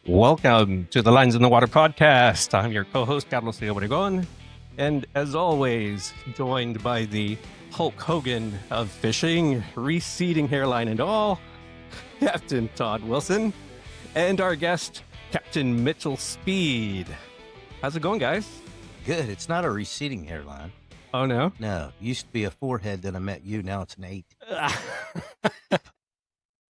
Welcome to the Lines in the Water podcast. I'm your co-host, Capt. Obregon, and as always, joined by the Hulk Hogan of fishing, receding hairline and all, Captain Todd Wilson, and our guest, Captain Mitchell Speed. How's it going, guys? Good. It's not a receding hairline. Oh, no? No. Used to be a forehead that I met you. Now it's an 8.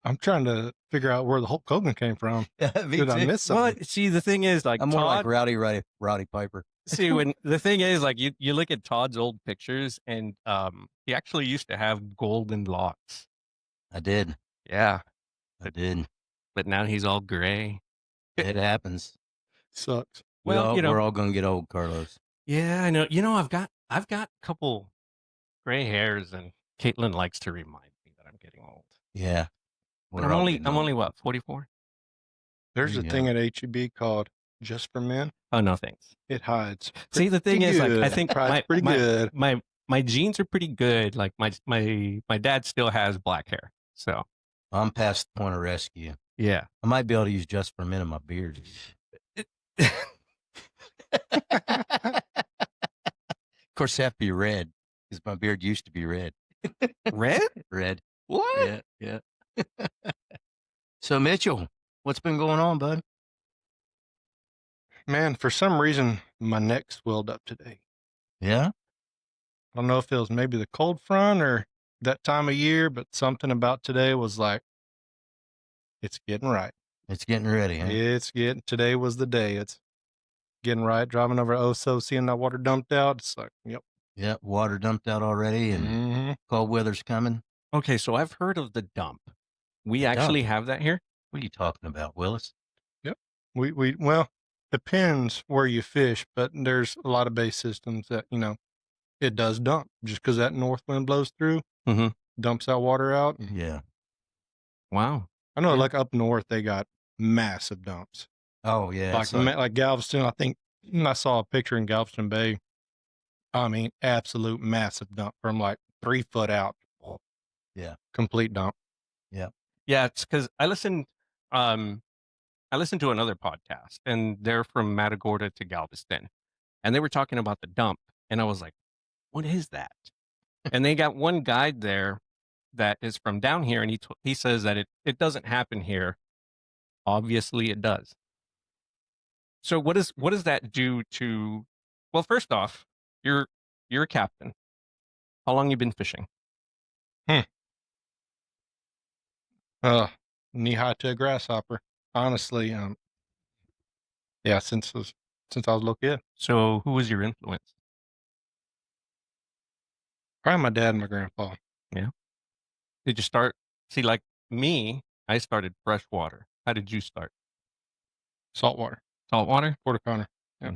I'm trying to figure out where the Hulk Hogan came from. Did I miss something? Well, see, the thing is, like, I'm more Todd, like Rowdy Piper. See, when the thing is, like, you look at Todd's old pictures, and he actually used to have golden locks. I did. Yeah, I did. but now he's all gray. It happens. Sucks. Well, we're all gonna get old, Carlos. Yeah, I know. I've got a couple gray hairs, and Caitlin likes to remind me that I'm getting old. Yeah. But I'm only what, 44? There's a thing at HEB called Just for Men. Oh, no, thanks. It hides. See, the thing is, like, I think pretty good. My genes are pretty good. Like my dad still has black hair, so I'm past the point of rescue. yeah. I might be able to use Just for Men in my beard. Of course, it have to be red because my beard used to be red. Red? Red. What? Yeah. So, Mitchell, what's been going on, bud? Man, for some reason, my neck swelled up today. Yeah? I don't know if it was maybe the cold front or that time of year, but something about today was like, it's getting right. It's getting ready, huh? Today was the day. It's getting right. Driving over Oso, seeing that water dumped out. It's like, yep. Yep, water dumped out already, and cold weather's coming. Okay, so I've heard of the dump. We actually have that here. What are you talking about, Willis? Yep. Well, depends where you fish, but there's a lot of bay systems that, it does dump just because that north wind blows through, dumps that water out. Yeah. Wow. I know, like up north, they got massive dumps. Oh, yeah. Like Galveston, I think I saw a picture in Galveston Bay. I mean, absolute massive dump from like 3 foot out. Yeah. Complete dump. Yeah. Yeah, it's because I listened to another podcast, and they're from Matagorda to Galveston, and they were talking about the dump, and I was like, what is that? And they got one guide there that is from down here, and he says that it doesn't happen here. Obviously it does. So what does that do to, well, first off, you're a captain. How long you been fishing? Knee high to a grasshopper. Honestly, yeah, since I was a little kid. So who was your influence? Probably my dad and my grandpa. Yeah. Did you start, see, like me, I started freshwater. How did you start? Saltwater. Saltwater? Porter-Connor. Yep.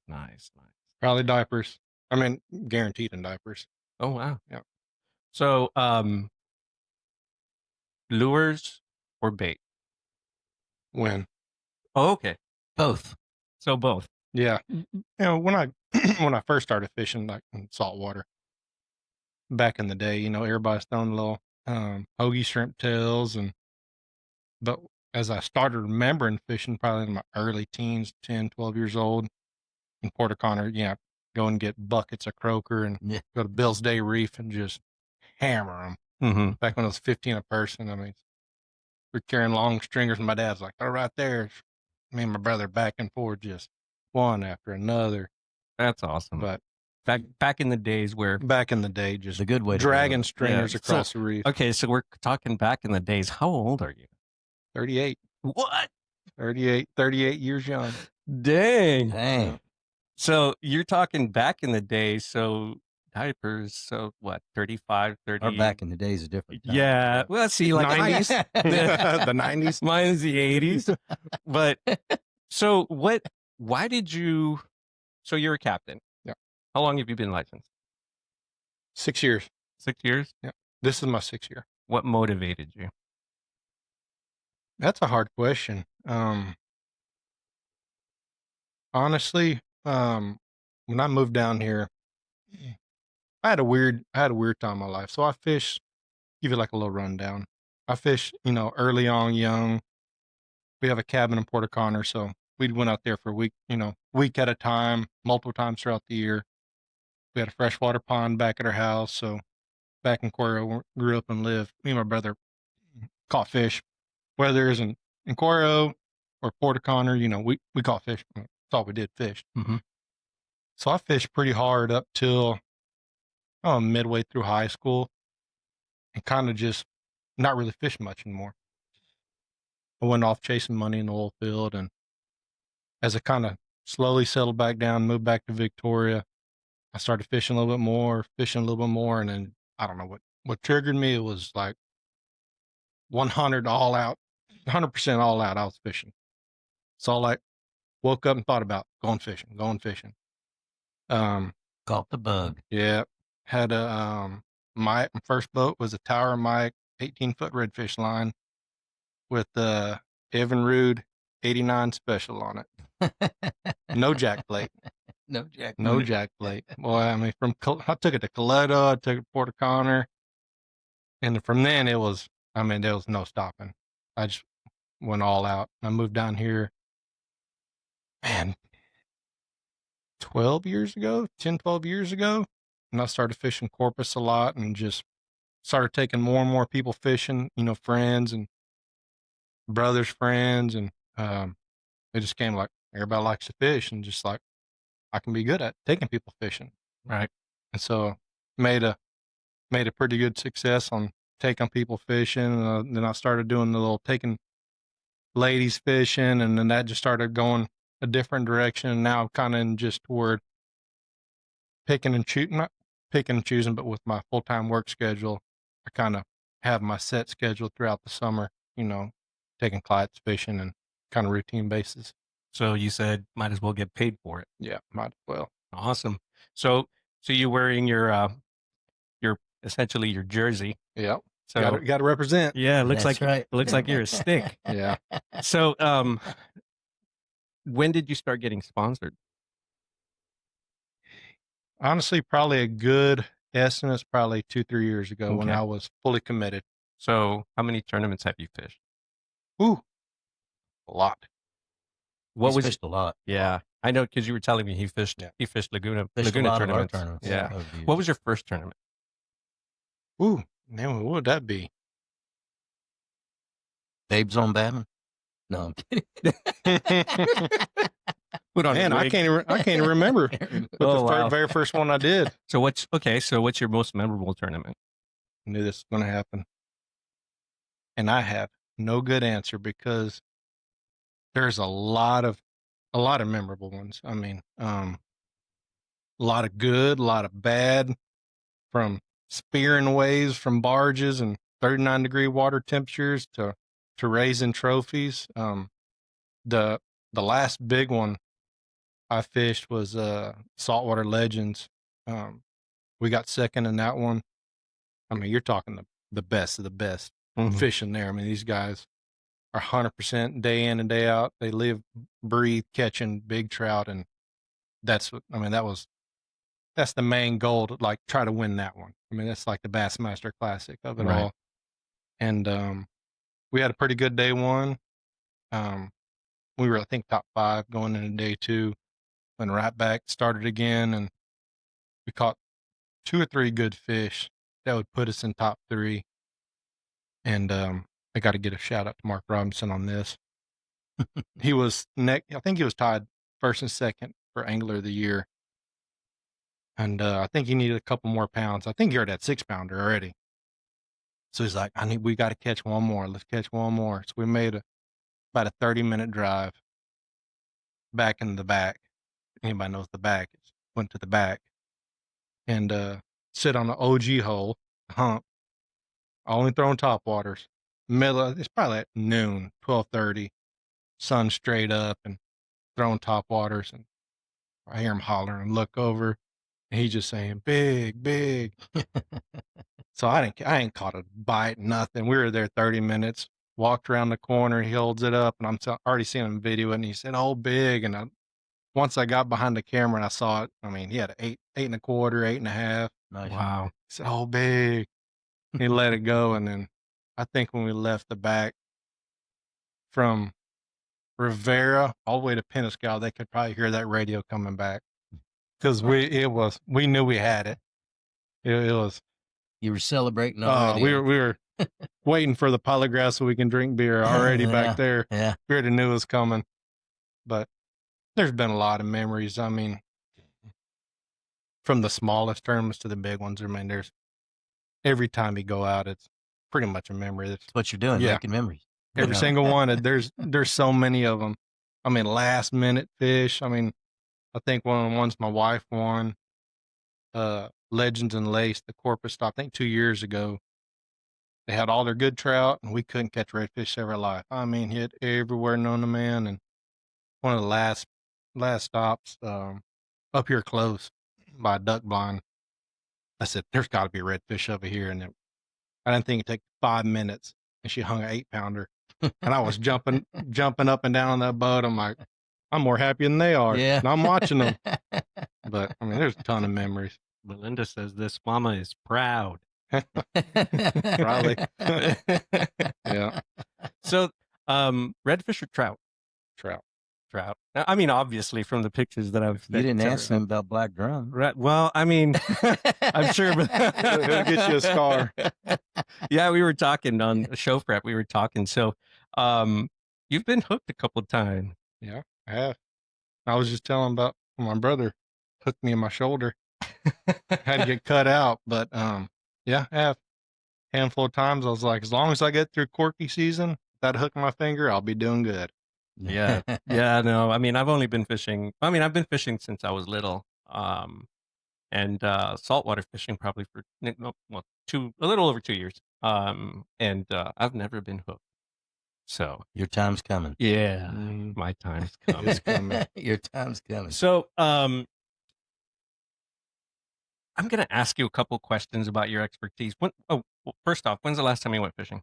Nice. Probably diapers. I mean, guaranteed in diapers. Oh, wow. Yeah. So, lures or bait? When? Oh, okay. Both. So both. Yeah. When I first started fishing, like in saltwater, back in the day, everybody's throwing little hoagie shrimp tails, but as I started remembering fishing, probably in my early teens, 10, 12 years old, in Porter-Connor, go and get buckets of croaker and go to Bill's Day Reef and just hammer them. Back when it was 15 a person, I mean, we're carrying long stringers, and my dad's like, they're right there. Me and my brother back and forth, just one after another. That's awesome. But back in the days just a good way dragging stringers across the reef. Okay, so we're talking back in the days. How old are you? 38. What? 38 years young. Dang. So you're talking back in the day, so diapers, so what, 35, 30? Or back in the days is different. Yeah. Well, see, like 90s. The 90s. Mine's the 80s. But so why did you, so you're a captain. Yeah. How long have you been licensed? 6 years. 6 years? Yeah. This is my 6th year. What motivated you? That's a hard question. Honestly, when I moved down here, I had a weird time in my life. So I fished, give you like a little rundown. I fished, early on young, we have a cabin in Port Connor, so we went out there for a week, week at a time, multiple times throughout the year. We had a freshwater pond back at our house, so back in Cuero, grew up and lived. Me and my brother caught fish, whether it's in Cuero or Port Connor, we caught fish. That's all we did, fish. Mm-hmm. So I fished pretty hard up till midway through high school, and kind of just not really fishing much anymore. I went off chasing money in the oil field, and as I kind of slowly settled back down, moved back to Victoria, I started fishing a little bit more, and then I don't know what triggered me. It was like 100 all out, 100% all out. I was fishing. So I woke up and thought about going fishing. Caught the bug. Yeah, had a my first boat was a Tower Mike 18-foot redfish line with the Evan Rude 89 special on it. No jack plate. No jack. No jack plate. Boy, I mean, I took it to Coletto, I took it to Port Connor, and from then there was no stopping. I just went all out. I moved down here, man, 12 years ago, and I started fishing Corpus a lot, and just started taking more and more people fishing, friends and brothers' friends, and it just came like everybody likes to fish, and just like I can be good at taking people fishing. Right. And so made a pretty good success on taking people fishing. Then I started doing the little taking ladies fishing, and then that just started going a different direction. And now I'm kind of in just toward picking and choosing, but with my full-time work schedule, I kind of have my set schedule throughout the summer, taking clients fishing and kind of routine basis. So you said might as well get paid for it. Yeah, might as well. Awesome. So you're wearing your essentially your jersey. Yeah. So Got to represent. yeah, it looks That's like right. it looks like you're a stick. Yeah. So when did you start getting sponsored? Honestly, probably a good estimate, probably 2-3 years ago when Okay. I was fully committed. So how many tournaments have you fished? Ooh, a lot. What He's was fished a lot. Yeah, I know because you were telling me he fished Yeah. he fished Laguna Fished a lot of our tournaments. tournaments. Yeah. over the years. What was your first tournament? Ooh, man, what would that be? Babes on Babin? No, I'm kidding. Put on a Man, I wig. can't even remember. But Oh, the wow. very first one I did. So what's your most memorable tournament? I knew this was going to happen. And I have no good answer because there's a lot of memorable ones. I mean, a lot of good, a lot of bad, from spearing waves from barges and 39-degree water temperatures to raising trophies. The last big one I fished was Saltwater Legends. We got second in that one. I mean, you're talking the best of the best fishing there. I mean, these guys are 100% day in and day out. They live, breathe, catching big trout, and that's the main goal to try to win that one. I mean, that's like the Bassmaster Classic of it Right. all. And we had a pretty good day one. We were, I think, top 5 going into day 2. Went right back, started again, and we caught 2 or 3 good fish that would put us in top 3. And I got to get a shout out to Mark Robinson on this. He was I think he was tied first and second for Angler of the Year. And I think he needed a couple more pounds. I think he already had 6-pounder already. So he's like, we got to catch one more. Let's catch one more. So we made about a 30-minute drive back in the back. Anybody knows the back? Went to the back and sit on the OG hole, hump, only throwing top waters. It's probably at noon, 12:30, sun straight up, and throwing top waters. And I hear him hollering and look over, and he's just saying, "Big, big." So I ain't caught a bite, nothing. We were there 30 minutes, walked around the corner, he holds it up, and I'm already seeing him video it, and he said, "Oh, big." And once I got behind the camera and I saw it, I mean, he had 8 1/4, 8.5. Nice. Wow. He said, "Oh, big." He let it go, and then I think when we left the back from Rivera all the way to Penascal, they could probably hear that radio coming back because we knew we had it. It was. You were celebrating already. We were waiting for the polygraph so we can drink beer already back there. Yeah. We already knew it was coming. But there's been a lot of memories. I mean, from the smallest tournaments to the big ones. I mean, there's every time you go out, it's pretty much a memory. That's what you're doing, making memories. Every single one. There's so many of them. I mean, last minute fish. I mean, I think one of the ones my wife won, Legends and Lace, the corpus stop, I think 2 years ago. They had all their good trout, and we couldn't catch redfish to save our life. I mean, hit everywhere known to man. And one of the last stops up here close by a duck blind, I said, there's got to be a redfish over here. And I didn't think it'd take 5 minutes, and she hung an 8-pounder. And I was jumping up and down on that boat. I'm like, I'm more happy than they are. Yeah. And I'm watching them. But, I mean, there's a ton of memories. Melinda says this mama is proud. Probably. Yeah. So, redfish or trout? Trout. I mean, obviously, from the pictures that I've You didn't ask them about black drum. Right. Well, I mean, I'm sure. It'll get you a scar. Yeah, we were talking on show prep. We were talking. So, you've been hooked a couple of times. Yeah, I have. I was just telling about when my brother hooked me in my shoulder. Had to get cut out, but yeah, I have. Handful of times I was like, as long as I get through Corky season, that hook in my finger, I'll be doing good. Yeah. Yeah, no. I mean, I've only been fishing. I mean, I've been fishing since I was little. And saltwater fishing probably for a little over 2 years. And I've never been hooked. So your time's coming. Yeah, my time's coming. It's coming. Your time's coming. So I'm gonna ask you a couple questions about your expertise. First off, when's the last time you went fishing?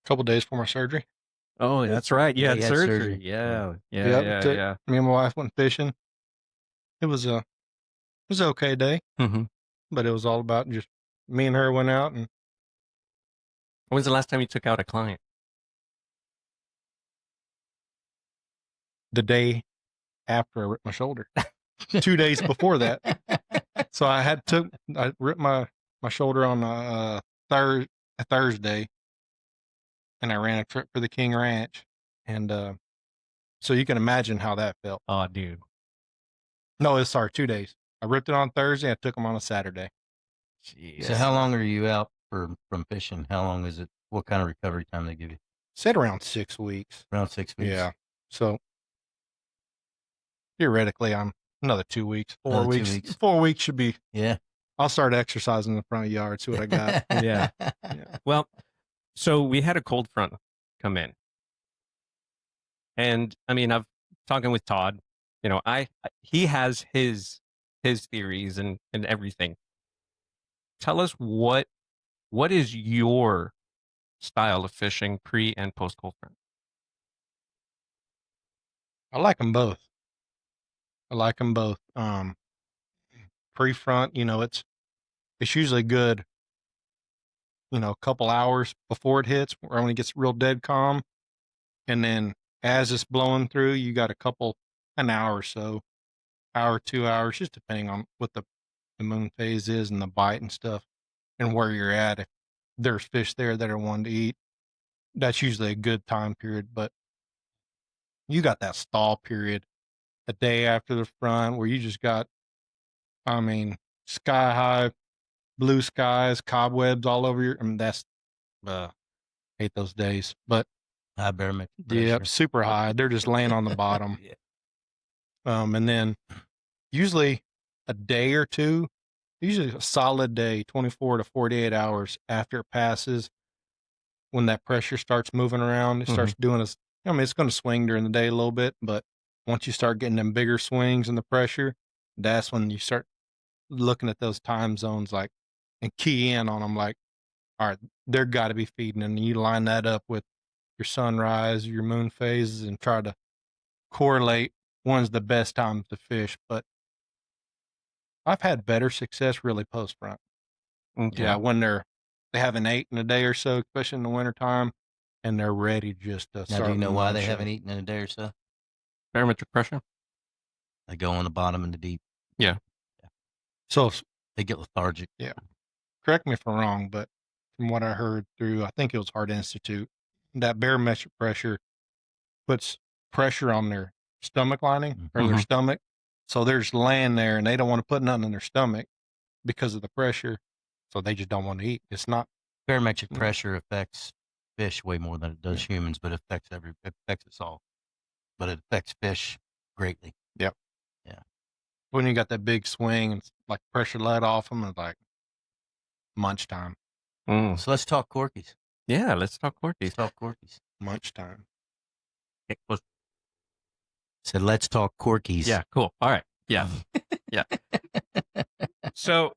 A couple days before my surgery. Oh, that's right. You had surgery. surgery. Yeah. Me and my wife went fishing. It was an okay day, but it was all about just me and her went out. And when's the last time you took out a client? The day after I ripped my shoulder. 2 days before that. So I ripped my shoulder on a Thursday, and I ran a trip for the King Ranch. And so you can imagine how that felt. Oh, dude. No, 2 days. I ripped it on Thursday. I took them on a Saturday. Jeez. So how long are you out from fishing? How long is it? What kind of recovery time they give you? Said around 6 weeks. Around 6 weeks. Yeah. So theoretically, I'm another 2 weeks. 4 weeks. 2 weeks. 4 weeks should be. Yeah. I'll start exercising in the front yard. See what I got. Yeah. Well, so we had a cold front come in, and I mean, I've talking with Todd. You know, he has his theories and everything. Tell us what is your style of fishing pre and post cold front? I like them both. Pre-front, it's usually good, a couple hours before it hits, or when it gets real dead calm. And then as it's blowing through, you got an hour or so, hour, 2 hours, just depending on what the moon phase is and the bite and stuff and where you're at. If there's fish there that are wanting to eat, that's usually a good time period. But you got that stall period a day after the front where you just got, sky high, blue skies, cobwebs all over that's, hate those days. But high barometric pressure. Yep, super high. They're just laying on the bottom. Yeah. And then usually a day or two, usually a solid day, 24 to 48 hours after it passes, when that pressure starts moving around, it starts doing this. It's going to swing during the day a little bit, but once you start getting them bigger swings in the pressure, that's when you start looking at those time zones and key in on them all right, they're got to be feeding. And you line that up with your sunrise, your moon phases, and try to correlate when's the best time to fish. But I've had better success really post front. Okay. Yeah, when they have an 8 in a day or so, especially in the wintertime, and they're ready just to Now, start. do you know why they munching. haven't eaten in a day or so? Barometric pressure. They go on the bottom and the deep. So They get lethargic. correct me if I'm wrong, but from what I heard through, I think it was Heart Institute, that barometric pressure puts pressure on their stomach lining or their Mhm. stomach. So they're just laying there and they don't want to put nothing in their stomach because of the pressure. So they just don't want to eat. It's not. Barometric Mm. pressure affects fish way more than it does humans, but it affects us all. But it affects fish greatly. Yep. Yeah. When you got that big swing and it's like pressure let off them, it's like munch time. Mm. So let's talk Corkies. Yeah, let's talk Let's Corkies. talk Corkies. Munch time. Said let's talk Corkies. Yeah, cool. All right. Yeah. Yeah. So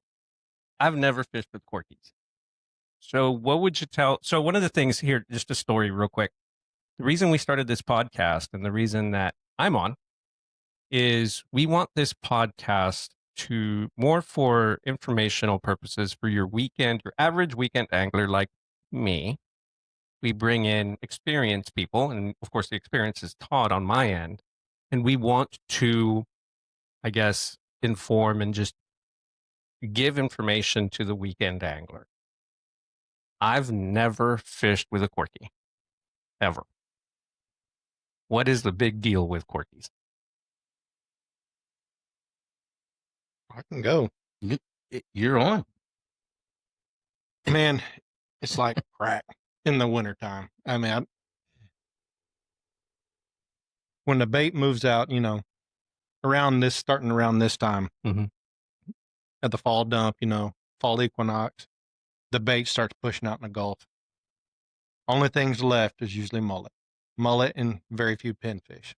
I've never fished with Corkies. So what would you tell? So one of the things here, just a story real quick. The reason we started this podcast and the reason that I'm on is we want this podcast to more for informational purposes for your average weekend angler like me. We bring in experienced people, and of course the experience is Todd on my end. And we want to, I guess, inform and just give information to the weekend angler. I've never fished with a Corky, ever. What is the big deal with Corkies? I can go. You're on. Man, it's like crack in the wintertime. I mean, when the bait moves out, starting around this time Mhm. at the fall dump, fall equinox, the bait starts pushing out in the Gulf. Only things left is usually mullet and very few pinfish.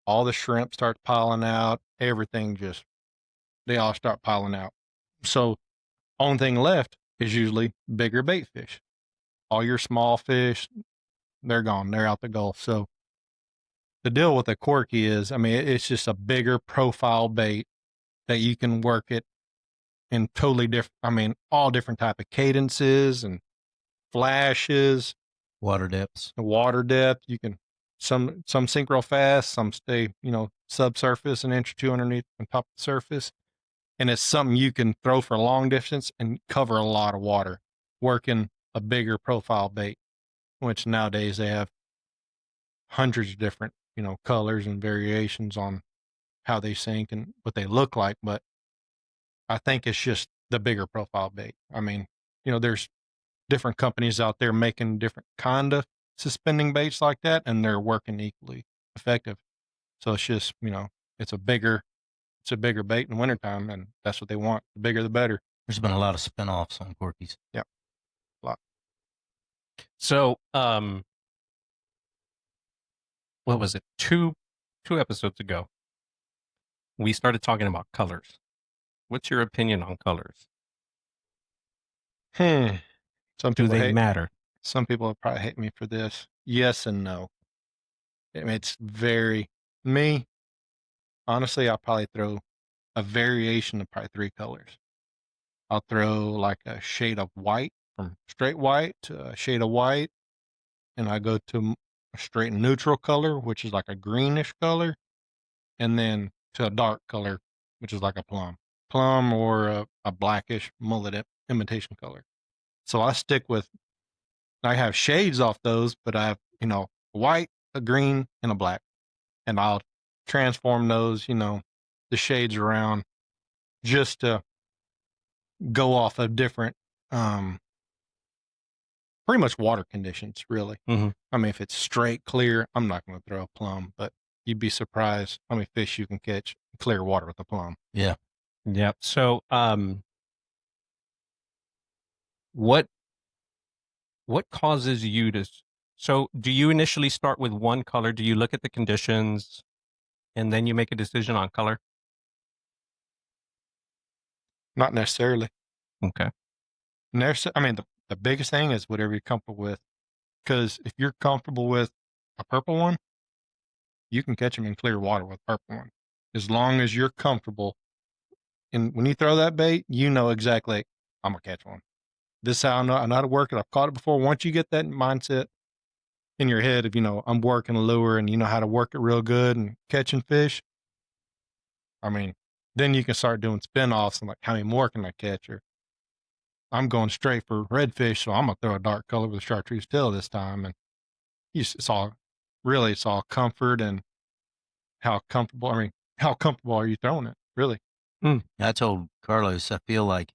All the shrimp start piling out. Everything they all start piling out. So only thing left is usually bigger bait fish. All your small fish, they're gone. They're out the Gulf. So the deal with a Corky is, I mean, it's just a bigger profile bait that you can work it in totally different, I mean, all different type of cadences and flashes, Water depths. water depth. You can, some sink real fast, some stay, subsurface, an inch or two underneath on top of the surface. And it's something you can throw for a long distance and cover a lot of water, working a bigger profile bait, which nowadays they have hundreds of different, colors and variations on how they sink and what they look like. But I think it's just the bigger profile bait. I mean, there's different companies out there making different kind of suspending baits like that, and they're working equally effective. So it's just, it's a bigger bait in the wintertime, and that's what they want. The bigger, the better. There's been a lot of spin-offs on Corkies. Yep. A lot. So, what was it? Two episodes ago, we started talking about colors. What's your opinion on colors? Some Do people they matter? Some people will probably hate me for this. Yes and no. I mean, it's me. Honestly, I'll probably throw a variation of probably 3 colors. I'll throw like a shade of white, from straight white to a shade of white, and I go to a straight neutral color, which is like a greenish color, and then to a dark color, which is like a plum or a blackish mullet imitation color. So I have shades off those, but I have, a white, a green, and a black, and I'll transform those, the shades around just to go off of different, pretty much water conditions, really. Mm-hmm. I mean, if it's straight clear, I'm not going to throw a plum, but you'd be surprised how many fish you can catch in clear water with a plum. Yeah. Yep. So, what causes you to? So, do you initially start with one color? Do you look at the conditions, and then you make a decision on color? Not necessarily. Okay. I mean, the biggest thing is whatever you're comfortable with. Because if you're comfortable with a purple one, you can catch them in clear water with a purple one. As long as you're comfortable. And when you throw that bait, you know exactly, I'm going to catch one. This is how I know how to work it. I've caught it before. Once you get that mindset, in your head of, I'm working a lure and you know how to work it real good and catching fish, I mean, then you can start doing spin-offs and like, how many more can I catch? Or I'm going straight for redfish, so I'm gonna throw a dark color with a chartreuse tail this time. And it's all comfort and how comfortable. I mean, how comfortable are you throwing it? Really? I told Carlos, I feel like,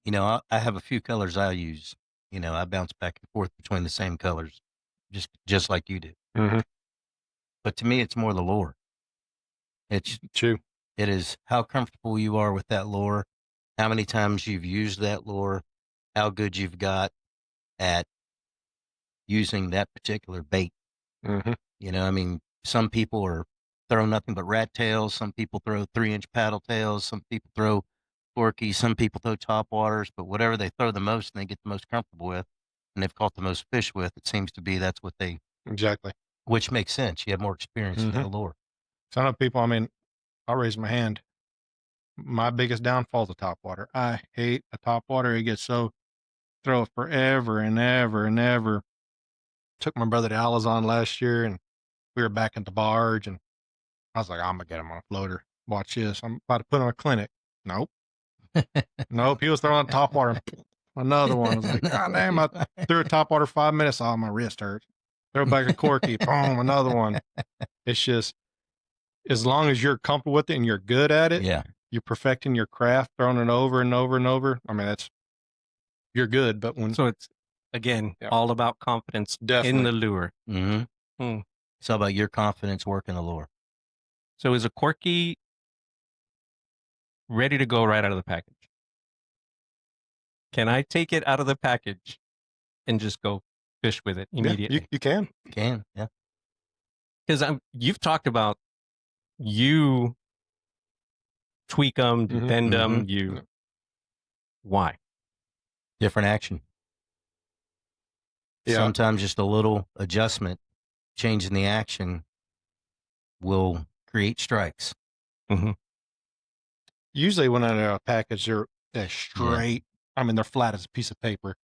I have a few colors I use. I bounce back and forth between the same colors, just like you do. Mm-hmm. But to me, it's more the lure. It's True. It is how comfortable you are with that lure, how many times you've used that lure, how good you've got at using that particular bait. Mm-hmm. I mean, some people are throw nothing but rat tails. Some people throw 3-inch paddle tails. Some people throw Corkies. Some people throw top waters. But whatever they throw the most and they get the most comfortable with, and they've caught the most fish with, it seems to be that's what they. Exactly. Which makes sense. You have more experience with that lure. So I know people. I mean, I'll raise my hand. My biggest downfall is a top water. I hate a top water. It gets so throw it forever and ever and ever. Took my brother to Alizon last year, and we were back at the barge, and I was like, I'm gonna get him on a floater. Watch this. I'm about to put on a clinic. Nope. Nope. He was throwing top water. Another one. I was like, God damn, I threw a top water 5 minutes. Oh, my wrist hurts. Throw back a Corky. Boom, another one. It's just, as long as you're comfortable with it and you're good at it, Yeah. you're perfecting your craft, throwing it over and over and over. I mean, you're good. But when, So it's, again, all about confidence in the lure. Mm-hmm. It's all about your confidence working the lure. So is a Corky ready to go right out of the package? Can I take it out of the package and just go fish with it immediately? Yeah, you can. You can, yeah. Because you've talked about you tweak them, you bend them, why? Different action. Yeah. Sometimes just a little adjustment, changing the action will create strikes. Usually when they're a package, they're straight. I mean, they're flat as a piece of paper.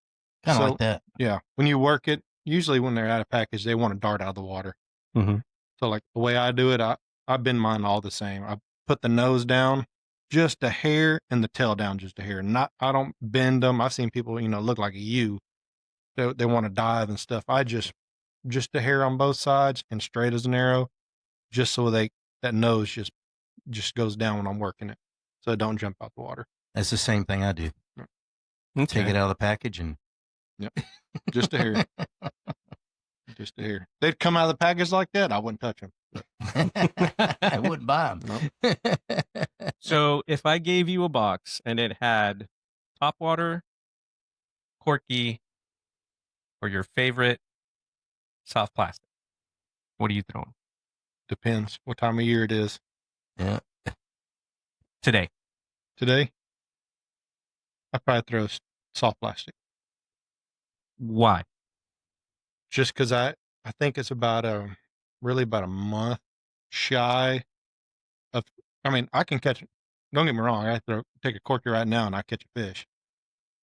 Kind of like that. Yeah. When you work it, usually when they're out of package, they want to dart out of the water. So like the way I do it, I bend mine all the same. I put the nose down just a hair and the tail down just a hair. I don't bend them. I've seen people, look like a U. They want to dive and stuff. I just a hair on both sides and straight as an arrow, just so that nose just goes down when I'm working it, so it don't jump out the water. That's the same thing I do. Okay. Take it out of the package and just a hair. Just a hair. They'd come out of the package like that, I wouldn't touch them. I wouldn't buy them. Nope. So if I gave you a box and it had topwater, Corky, or your favorite soft plastic, what are you throwing? Depends what time of year it is. Yeah. Today, I probably throw soft plastic. why? Just because I think it's about really about a month shy of. I mean, I can catch it. Don't get me wrong. I take a Corky right now and I catch a fish,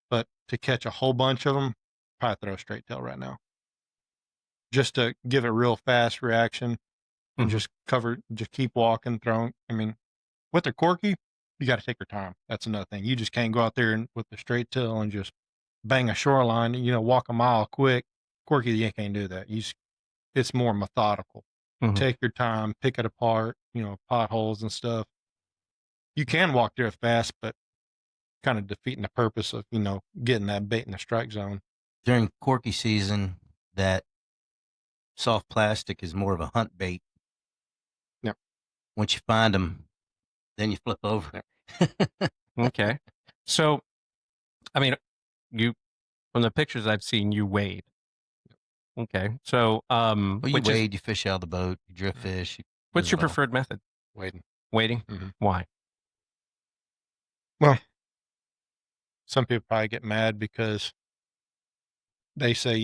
but to catch a whole bunch of them, probably throw a straight tail right now. Just to give it real fast reaction and just keep walking, throwing. I mean, with the Corky, you got to take your time. That's another thing. You just can't go out there and with the straight tail and just bang a shoreline, walk a mile quick. Corky, you can't do that. It's more methodical. Take your time, pick it apart, potholes and stuff. You can walk there fast, but kind of defeating the purpose of, getting that bait in the strike zone. During Corky season, that soft plastic is more of a hunt bait. Yep. Once you find them, then you flip over. Okay. So, I mean, from the pictures I've seen, you wade. Okay. So, well, you wade, you fish out of the boat, you drift fish. What's your preferred method? Wading. Wading? Why? Well, some people probably get mad because they say,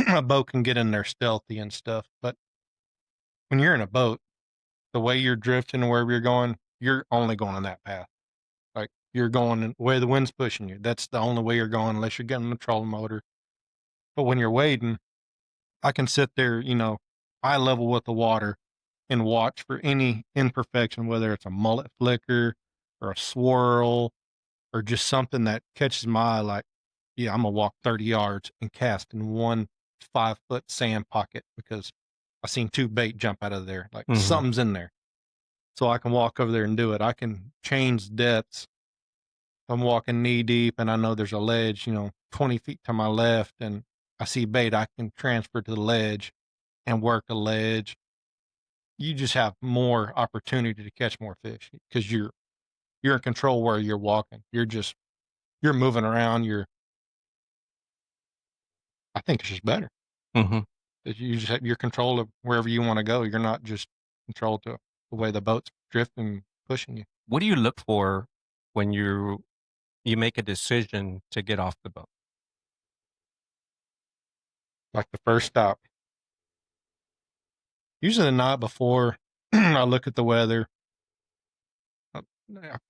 a boat can get in there stealthy and stuff. But when you're in a boat, the way you're drifting and wherever you're going, you're only going on that path. Like you're going the way the wind's pushing you. That's the only way you're going unless you're getting the trolling motor. But when you're wading, I can sit there, eye level with the water and watch for any imperfection, whether it's a mullet flicker or a swirl or just something that catches my eye. Like, yeah, I'm gonna walk 30 yards and cast in one 5-foot sand pocket because I seen 2 bait jump out of there. Like Mhm. something's in there. So I can walk over there and do it. I can change depths. I'm walking knee deep and I know there's a ledge, 20 feet to my left and I see bait. I can transfer to the ledge and work a ledge. You just have more opportunity to catch more fish because you're in control where you're walking. You're moving around. I think it's just better. Mhm. That you just have your control of wherever you want to go. You're not just controlled to the way the boat's drifting, pushing you. What do you look for when you make a decision to get off the boat? Like the first stop. Usually the night before, I look at the weather. I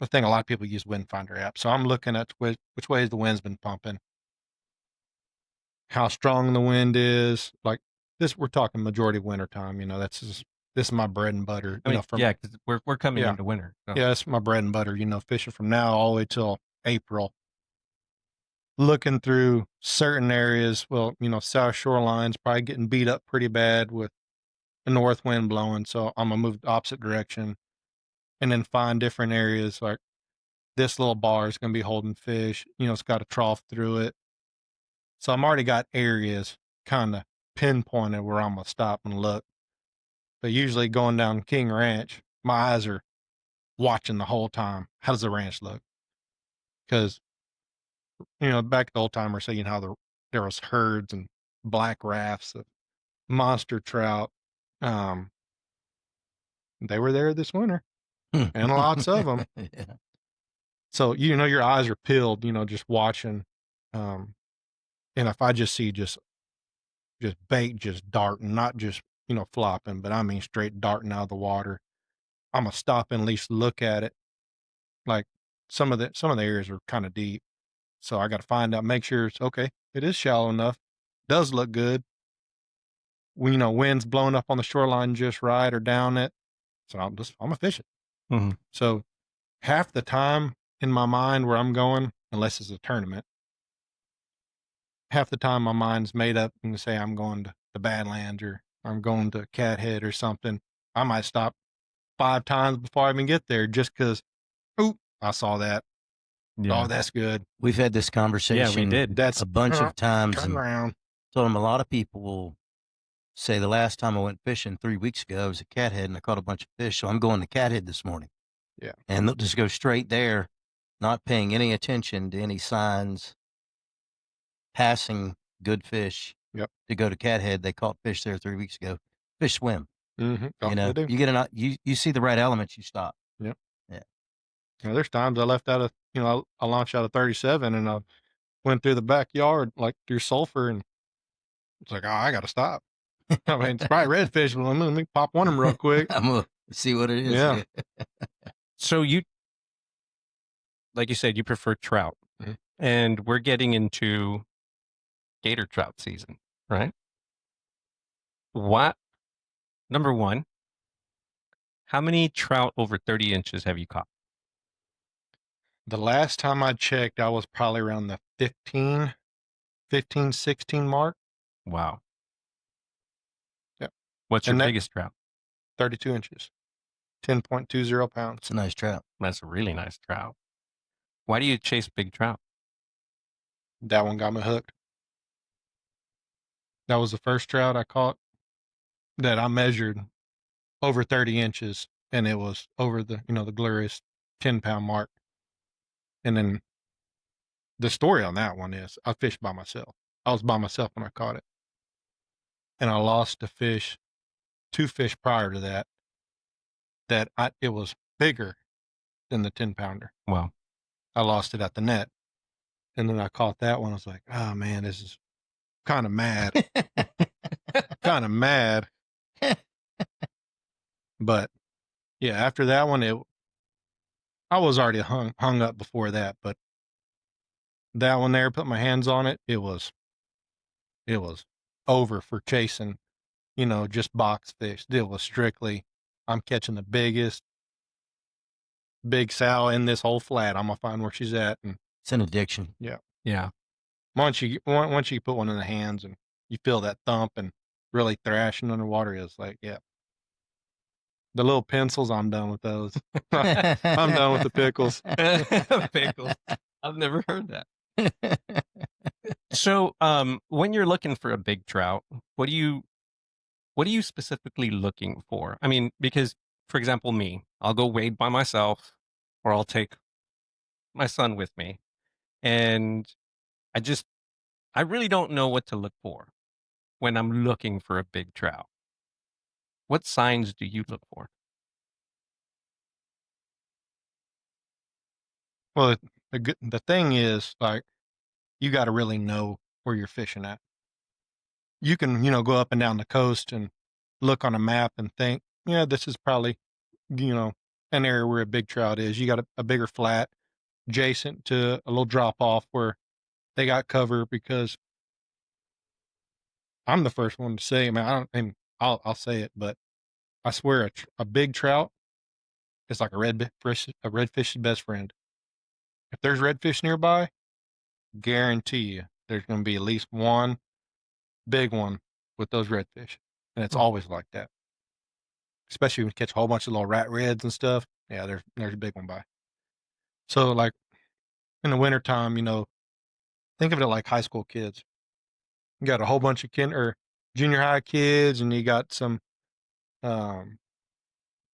think a lot of people use Wind Finder app, so I'm looking at which way the wind's been pumping, how strong the wind is. Like this, we're talking majority winter time. This is my bread and butter. I mean, From yeah, because we're coming yeah, into winter. So. yeah, it's my bread and butter. Fishing from now all the way till April. Looking through certain areas, well, south shoreline's probably getting beat up pretty bad with a north wind blowing, so I'm gonna move the opposite direction, and then find different areas like this little bar is gonna be holding fish. It's got a trough through it, so I'm already got areas kind of pinpointed where I'm gonna stop and look. But usually going down King Ranch, my eyes are watching the whole time. How does the ranch look? Because back at the old timer saying how there was herds and black rafts of monster trout. Um, they were there this winter, and lots of them. Yeah. So your eyes are peeled, just watching. And if I just see just bait just darting, not just flopping, but I mean straight darting out of the water, I'm gonna stop and at least look at it. Like some of the areas are kind of deep, so I got to find out, make sure it's okay. It is shallow enough, does look good. Wind's blowing up on the shoreline just right or down it. So I'm gonna fish it. Mhm. So half the time in my mind where I'm going, unless it's a tournament, half the time my mind's made up and say I'm going to Badlands or I'm going to Cathead or something. I might stop 5 times before I even get there just because, oop, I saw that. Yeah. Oh, that's good. We've had this conversation did. That's a bunch of times, turn and around. told them a lot of people will say the last time I went fishing 3 weeks ago, I was at Cathead and I caught a bunch of fish, so I'm going to Cathead this morning. Yeah. And they'll just go straight there, not paying any attention to any signs, passing good fish. Yep. To go to Cathead, they caught fish there 3 weeks ago. Fish swim. Mm-hmm. Oh, You they do. you get you see the right elements, you stop. Yep. Yeah. There's times I left out of, I launched out of 37 and I went through the backyard, like through sulfur, and it's like, oh, I got to stop. I mean, it's probably redfish, but let me pop one of them real quick. I'm gonna see what it is. Yeah. So like you said, you prefer trout, Mhm. and we're getting into gator trout season, right? Number one, how many trout over 30 inches have you caught? The last time I checked, I was probably around the 15, 16 mark. Wow. Yep. What's your And that biggest trout? 32 inches, 10.20 pounds. It's a nice trout. That's a really nice trout. Why do you chase big trout? That one got me hooked. That was the first trout I caught that I measured over 30 inches, and it was over the glorious 10-pound mark. And then the story on that one is I fished by myself. I was by myself when I caught it. And I lost 2 fish prior to that, it was bigger than the 10-pounder. Wow. I lost it at the net. And then I caught that one. I was like, oh man, this is kind of mad. Kind of mad. But yeah, after that one, I was already hung up before that, but that one there, put my hands on it. It was over for chasing, just box fish. Deal was strictly, I'm catching the biggest big sow in this whole flat. I'm gonna find where she's at, and It's an addiction. Yeah. once you put one in the hands and you feel that thump and really thrashing underwater, is like, yeah. The little pencils, I'm done with those. I'm done with the pickles. Pickles. I've never heard that. So, when you're looking for a big trout, what are you specifically looking for? I mean, because for example, me, I'll go wade by myself, or I'll take my son with me, and I really don't know what to look for when I'm looking for a big trout. What signs do you look for? Well, the thing is, like, you got to really know where you're fishing at. You can, go up and down the coast and look on a map and think, yeah, this is probably, an area where a big trout is. You got a bigger flat adjacent to a little drop off where they got cover, because I'm the first one to say, I mean, I don't, and I'll say it, but I swear a big trout is like a redfish's best friend. If there's redfish nearby, guarantee you there's going to be at least one big one with those redfish. And it's always like that. Especially when you catch a whole bunch of little rat reds and stuff. Yeah, there's a big one by. So, like, in the wintertime, think of it like high school kids. You got a whole bunch of or junior high kids, and you got some um,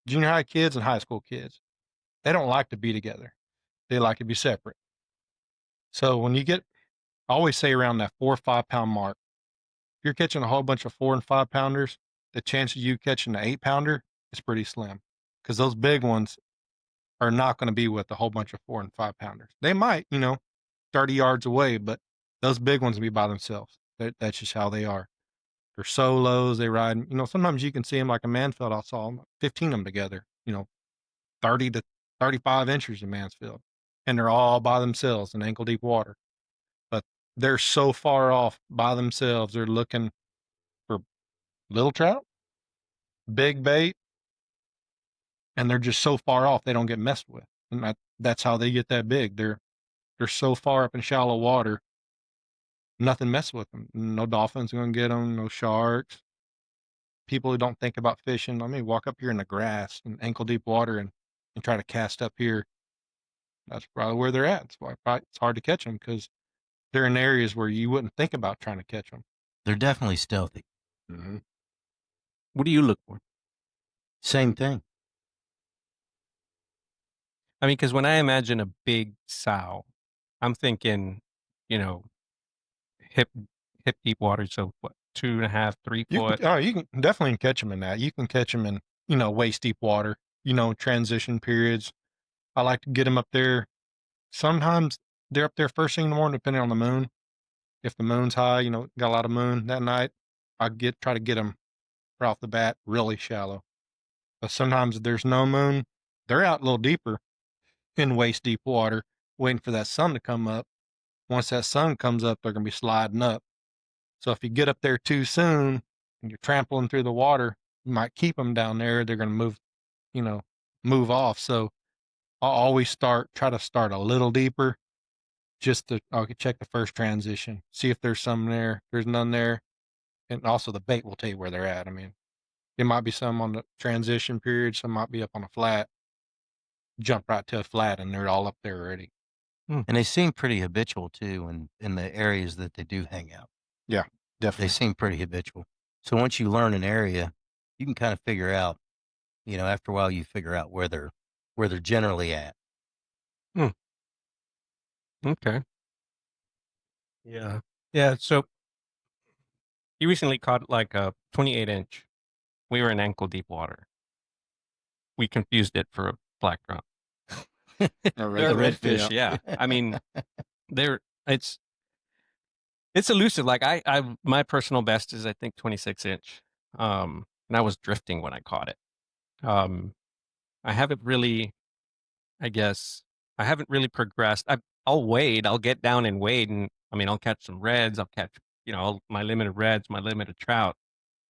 junior high kids and high school kids. They don't like to be together. They like to be separate. So when you get, I always say around that 4 or 5 pound mark, if you're catching a whole bunch of 4 and 5 pounders, the chance of you catching an 8 pounder is pretty slim, because those big ones are not going to be with a whole bunch of 4 and 5 pounders. They might, 30 yards away, but those big ones will be by themselves. That's just how they are. They're solos. They ride. Sometimes you can see them like a Mansfield. I saw them, 15 of them together. 30 to 35 inches in Mansfield, and they're all by themselves in ankle deep water. But they're so far off by themselves. They're looking for little trout, big bait, and they're just so far off they don't get messed with. And that's how they get that big. They're so far up in shallow water, nothing messes with them. No dolphins going to get them. No sharks. People who don't think about fishing, I mean, walk up here in the grass in ankle deep water and try to cast up here. That's probably where they're at. That's why it's hard to catch them, because they're in areas where you wouldn't think about trying to catch them. They're definitely stealthy. Mm-hmm. What do you look for? Same thing. I mean, because when I imagine a big sow, I'm thinking, hip deep water. So what, 2.5, 3 foot? You can definitely catch them in that. You can catch them in, waist deep water, transition periods. I like to get them up there. Sometimes they're up there first thing in the morning, depending on the moon. If the moon's high, got a lot of moon that night, try to get them right off the bat, really shallow. But sometimes if there's no moon, they're out a little deeper in waist deep water, waiting for that sun to come up. Once that sun comes up, they're going to be sliding up. So if you get up there too soon and you're trampling through the water, you might keep them down there. They're going to move off. So I'll always try to start a little deeper, just to check the first transition, see if there's some there. If there's none there. And also the bait will tell you where they're at. I mean, there might be some on the transition period, some might be up on a flat. Jump right to a flat and they're all up there already. And they seem pretty habitual too in the areas that they do hang out. Yeah, They definitely. seem pretty habitual. So once you learn an area, you can kind of figure out, after a while you figure out where they're generally at. Okay. Yeah. Yeah. So he recently caught like a 28-inch. We were in ankle deep water. We confused it for a black drum. They're redfish. Yeah. I mean, it's elusive. Like my personal best is I think 26-inch. And I was drifting when I caught it. I haven't really, I guess, I haven't really progressed. I'll wade. I'll get down and wade, and I mean, I'll catch some reds. I'll catch you know, my limited reds, my limited trout,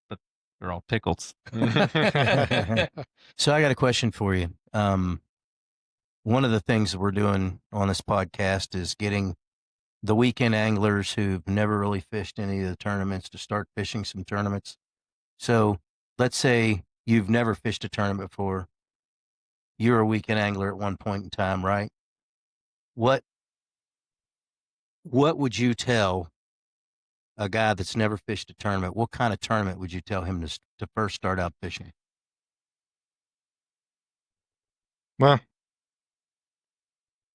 but they're all pickles. So I got a question for you. One of the things that we're doing on this podcast is getting the weekend anglers who've never really fished any of the tournaments to start fishing some tournaments. So let's say you've never fished a tournament before. You're a weekend angler at one point in time, right? What would you tell a guy that's never fished a tournament? What kind of tournament would you tell him to first start out fishing? Well,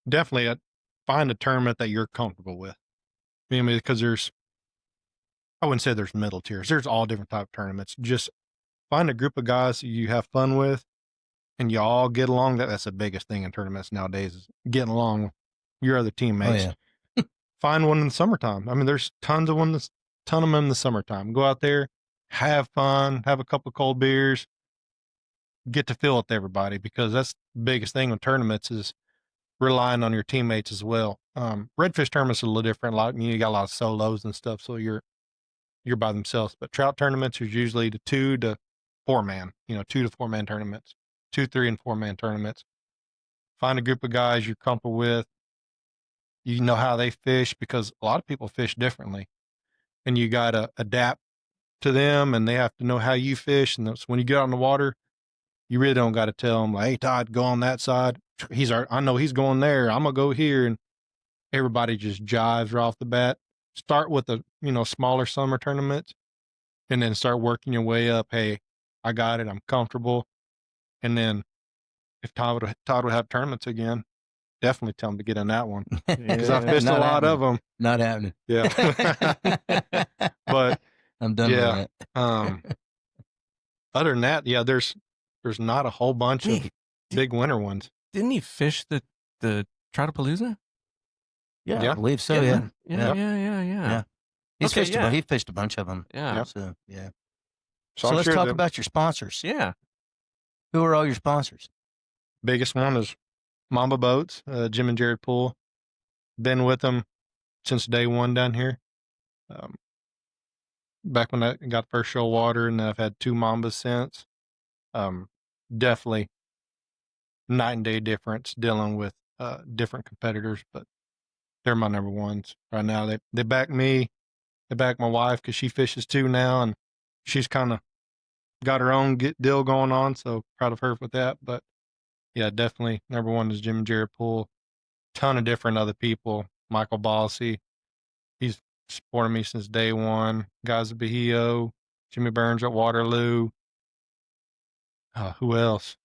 definitely find a tournament that you're comfortable with. I mean, because I wouldn't say there's middle tiers. There's all different type of tournaments. Just find a group of guys that you have fun with and you all get along. That's the biggest thing in tournaments nowadays is getting along with your other teammates. Oh, yeah. Find one in the summertime. I mean, there's ton of them in the summertime. Go out there, have fun, have a couple of cold beers, get to feel with everybody, because that's the biggest thing with tournaments is relying on your teammates as well. Redfish tournaments are a little different. You got a lot of solos and stuff, so you're by themselves. But trout tournaments are usually the 2 to 4 man, 2 to 4 man tournaments, 2, 3, and 4 man tournaments. Find a group of guys you're comfortable with. You know how they fish, because a lot of people fish differently, and you got to adapt to them, and they have to know how you fish. And so when you get out on the water, you really don't got to tell them, like, hey, Todd, go on that side. I know he's going there. I'm gonna go here, and everybody just jives right off the bat. Start with the smaller summer tournaments, and then start working your way up. Hey, I got it. I'm comfortable. And then if Todd would have tournaments again, definitely tell him to get in that one, because I fished a lot of them. Not happening. Yeah. But I'm done with that. Other than that, yeah, there's not a whole bunch of big winter ones. Didn't he fish the Troutapalooza? Yeah, I believe so. Yeah. Yeah. He's Okay, fished. yeah. He fished a bunch of them. Yeah. So yeah. So, So I'm let's sure talk the about your sponsors. Yeah. Who are all your sponsors? biggest one is Mamba Boats, Jim and Jared Poole. Been with them since day one down here. Back when I got first show water, and I've had 2 Mambas since. Definitely night and day difference dealing with different competitors, but they're my number ones right now. They back me, they back my wife, because she fishes too now, and she's kind of got her own deal going on. So proud of her with that. But yeah, definitely number one is Jim and Jared Poole. Ton of different other people. Michael Bossy, he's supported me since day one. Guys at Bahio, Jimmy Burns at Waterloo. Who else?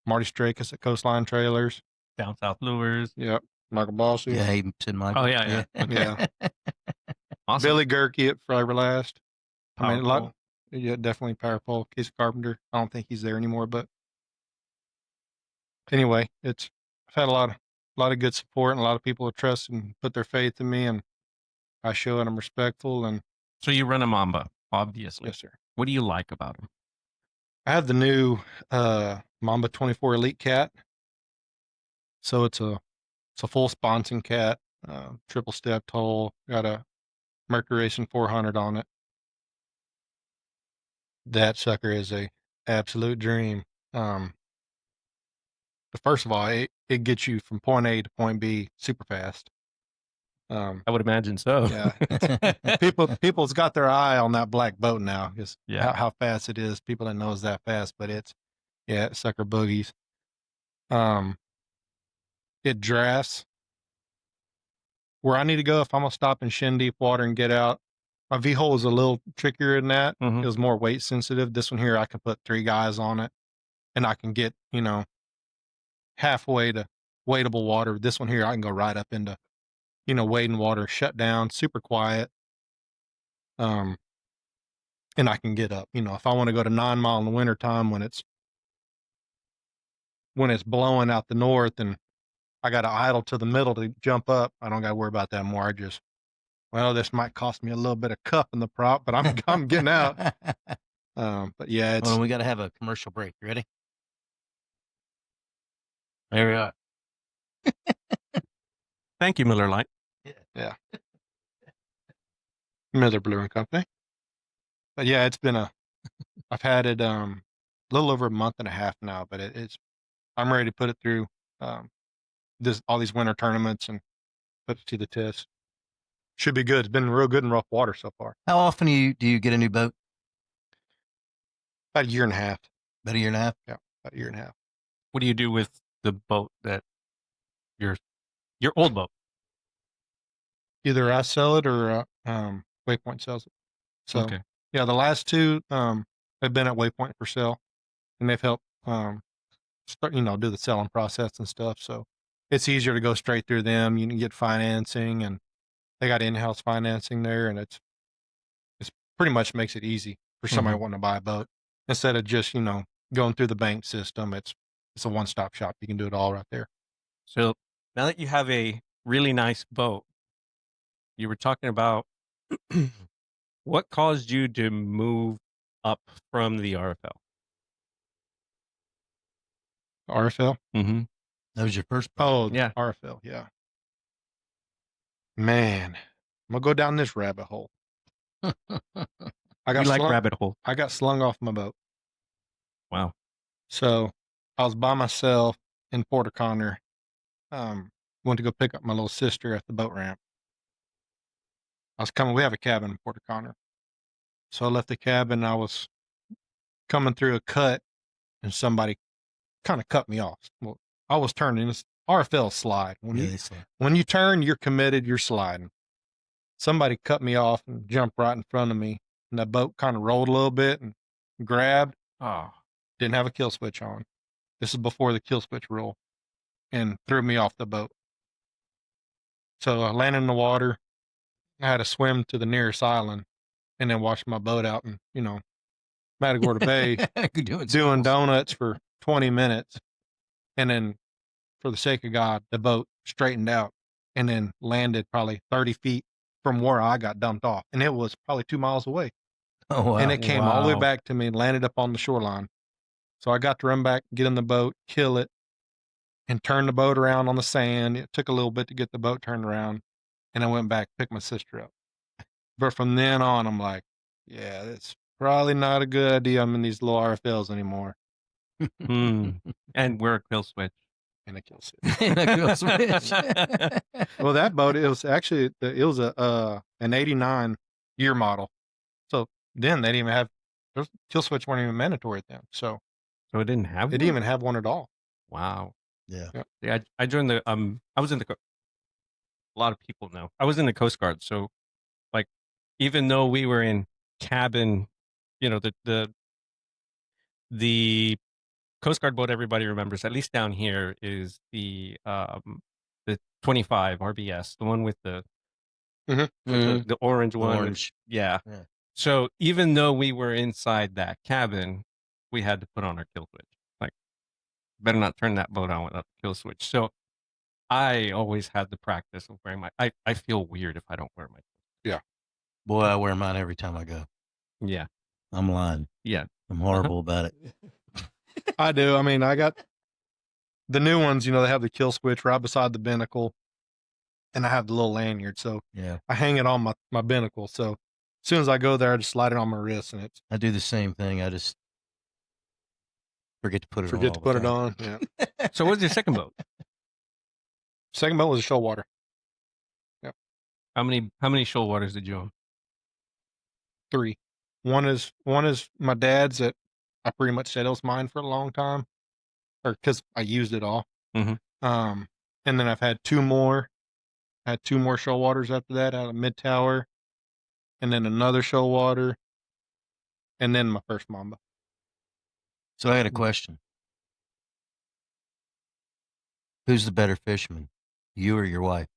Marty Strakus at Coastline Trailers. Down South Lures. Yep. Michael Bossy. Yeah, he said Michael. Oh, yeah. Yeah. Awesome. Billy Gerke at Fiberlast. I mean, Powerful. yeah, definitely Power Pole. Casey Carpenter. I don't think he's there anymore, but anyway, I've had a lot of good support, and a lot of people have trusted and put their faith in me, and I show it. I'm respectful, and So you run a Mamba, obviously. yes, sir. What do you like about him? I have the new Mamba 24 Elite Cat. So it's a full sponson cat, triple stepped hole, got a Mercury Racing 400 on it. That sucker is a absolute dream. But first of all, it gets you from point A to point B super fast. I would imagine so. Yeah. People's got their eye on that black boat now, because how fast it is. People don't know it's that fast, but it sucker boogies. It drafts where I need to go. If I'm gonna stop in shin deep water and get out, my V hole is a little trickier than that. Mhm. It was more weight sensitive. This one here, I can put 3 guys on it, and I can get halfway to wadeable water. This one here, I can go right up into wading water, shut down, super quiet. And I can get up. If I want to go to 9 Mile in the wintertime when it's blowing out the north, and I got to idle to the middle to jump up, I don't got to worry about that more. This might cost me a little bit of cup in the prop, but I'm getting out. But yeah, Well, we got to have a commercial break. You ready? There we are. Thank you, Miller Lite. Yeah. Miller Brewing Company. But yeah, it's been I've had it a little over a month and a half now, but I'm ready to put it through all these winter tournaments and put it to the test. Should be good. It's been real good in rough water so far. How often do you get a new boat? About a year and a half. About a year and a half? Yeah, about a year and a half. What do you do with the boat that your old boat? Either I sell it or Waypoint sells it. So Okay. yeah, the last two have been at Waypoint for sale, and they've helped start do the selling process and stuff. So it's easier to go straight through them. You can get financing, and they got in-house financing there, and it's pretty much makes it easy for somebody wanting to buy a boat instead of just going through the bank system. It's a one-stop shop. You can do it all right there. So now that you have a really nice boat, you were talking about what caused you to move up from the RFL? RFL? Mm-hmm. That was your first boat. Oh, Yeah. RFL, yeah. Man, I'm gonna go down this rabbit hole. I We got like slung, rabbit hole. I got slung off my boat. Wow. So I was by myself in Port O'Connor. Went to go pick up my little sister at the boat ramp. I was coming. We have a cabin in Port O'Connor. So I left the cabin. I was coming through a cut, and somebody kind of cut me off. Well, I was turning. It's RFL slide. When you turn, you're committed. You're sliding. Somebody cut me off and jumped right in front of me, and the boat kind of rolled a little bit and grabbed. Oh. Didn't have a kill switch on. This is before the kill switch rule, and threw me off the boat. So I landed in the water. I had to swim to the nearest island, and then wash my boat out in Matagorda Bay, doing donuts for 20 minutes, and then, for the sake of God, the boat straightened out and then landed probably 30 feet from where I got dumped off, and it was probably 2 miles away. Oh, wow. And it came all the way Wow. back to me and landed up on the shoreline. So I got to run back, get in the boat, kill it, and turn the boat around on the sand. It took a little bit to get the boat turned around, and I went back, picked my sister up. But from then on, I'm like, yeah, that's probably not a good idea. I'm in these little RFLs anymore. And we're a kill switch. And a kill switch. And a kill switch. Well, that boat, it was actually an 89 year model. So then they didn't even have kill switch weren't even mandatory then. So it didn't have it didn't even have one at all. Wow. Yeah. Yeah. I joined the I was in the a lot of people know I was in the Coast Guard. So like, even though we were in cabin, the Coast Guard boat everybody remembers, at least down here, is the 25 RBS, the one with the the orange one. Orange. Yeah. So even though we were inside that cabin, we had to put on our kill switch. Like, better not turn that boat on without the kill switch. So I always had the practice of wearing I feel weird if I don't wear my. Yeah. Boy, I wear mine every time I go. Yeah. I'm lying. Yeah. I'm horrible about it. I do. I mean, I got the new ones, they have the kill switch right beside the binnacle, and I have the little lanyard. So Yeah. I hang it on my binnacle. So as soon as I go there, I just slide it on my wrist, and I do the same thing. I just forget to put it on. forget to put it on. Yeah. So what's your second boat? Second boat was a shoal water. Yep. How many shoal waters did you own? 3. One is my dad's that I pretty much said it was mine for a long time, or because I used it all. Mhm. And then I've had 2 more. I had 2 more shoal waters after that out of Mid Tower, and then another shoal water, and then my first Mamba. So I got a question. Who's the better fisherman, you or your wife?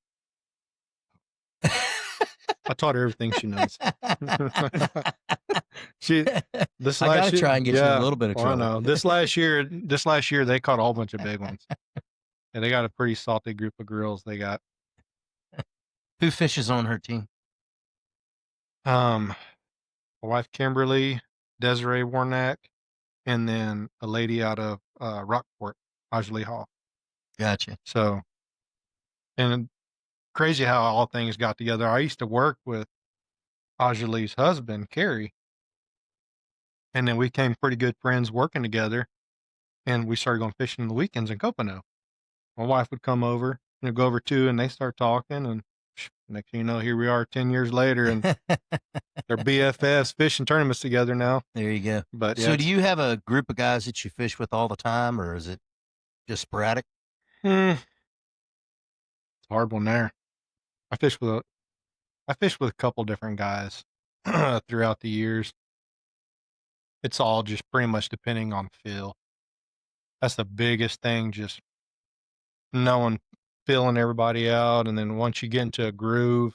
I taught her everything she knows. This I last gotta year, try and get you in a little bit of well, I trouble. know. This last year they caught a whole bunch of big ones. And they got a pretty salty group of girls. They got Who fishes on her team? my wife Kimberly, Desiree Warnack, and then a lady out of Rockport, Ajali Hall. Gotcha. So, and crazy how all things got together. I used to work with Ajali's husband, Carrie. And then we became pretty good friends working together, and we started going fishing on the weekends in Copano. My wife would come over, go over too, and they start talking, and next thing you know, here we are 10 years later, and they're BFFs fishing tournaments together now. There you go. But so do you have a group of guys that you fish with all the time, or is it just sporadic? It's a hard one there. I fish with a couple different guys throughout the years. It's all just pretty much depending on feel. That's the biggest thing, just knowing, feeling everybody out, and then once you get into a groove,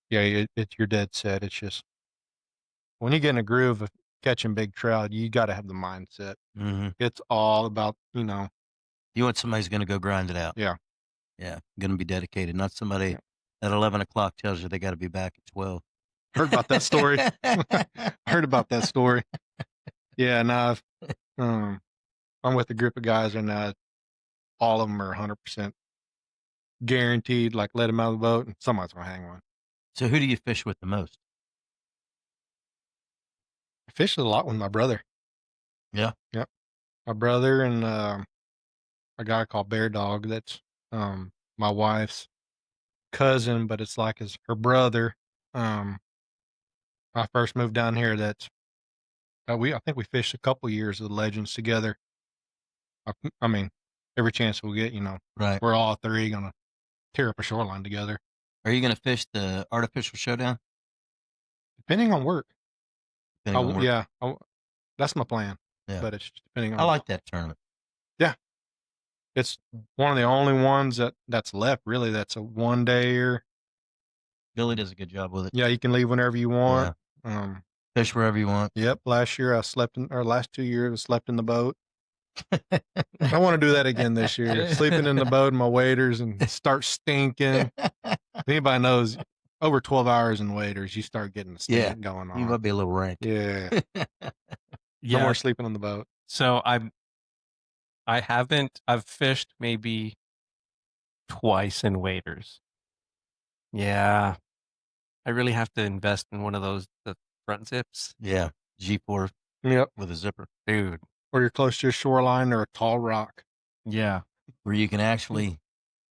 yeah, you're dead set. It's just when you get in a groove of catching big trout, you got to have the mindset. Mm-hmm. It's all about, You want somebody who's going to go grind it out. Yeah. Yeah. Going to be dedicated, not somebody at 11 o'clock tells you they got to be back at 12. Heard about that story. Heard about that story. Yeah. Now, I'm with a group of guys, and all of them are 100% guaranteed. Like, let them out of the boat, and somebody's gonna hang one. So, who do you fish with the most? I fish a lot with my brother. Yeah. Yep. My brother and a guy called Bear Dog. That's my wife's cousin, but it's like her brother. I first moved down here. That's I think we fished a couple years of the Legends together. I mean, every chance we get, Right. we're all three gonna tear up a shoreline together. Are you going to fish the artificial showdown? Depending on work. Depending on work. Yeah, that's my plan. Yeah. But it's depending on. I like that tournament. Yeah, it's one of the only ones that's left. Really, that's a 1 day. Billy does a good job with it. Yeah, you can leave whenever you want. Yeah. Fish wherever you want. Yep. Last 2 years I slept in the boat. I want to do that again this year. Sleeping in the boat in my waders and start stinking. If anybody knows, over 12 hours in waders, you start getting the stink going on. You might be a little rank. Yeah. No more sleeping on the boat. So I've fished maybe twice in waders. Yeah. I really have to invest in one of the front zips. Yeah. G4. Yep. With a zipper. Dude. Or you're close to a shoreline or a tall rock. Yeah. Where you can actually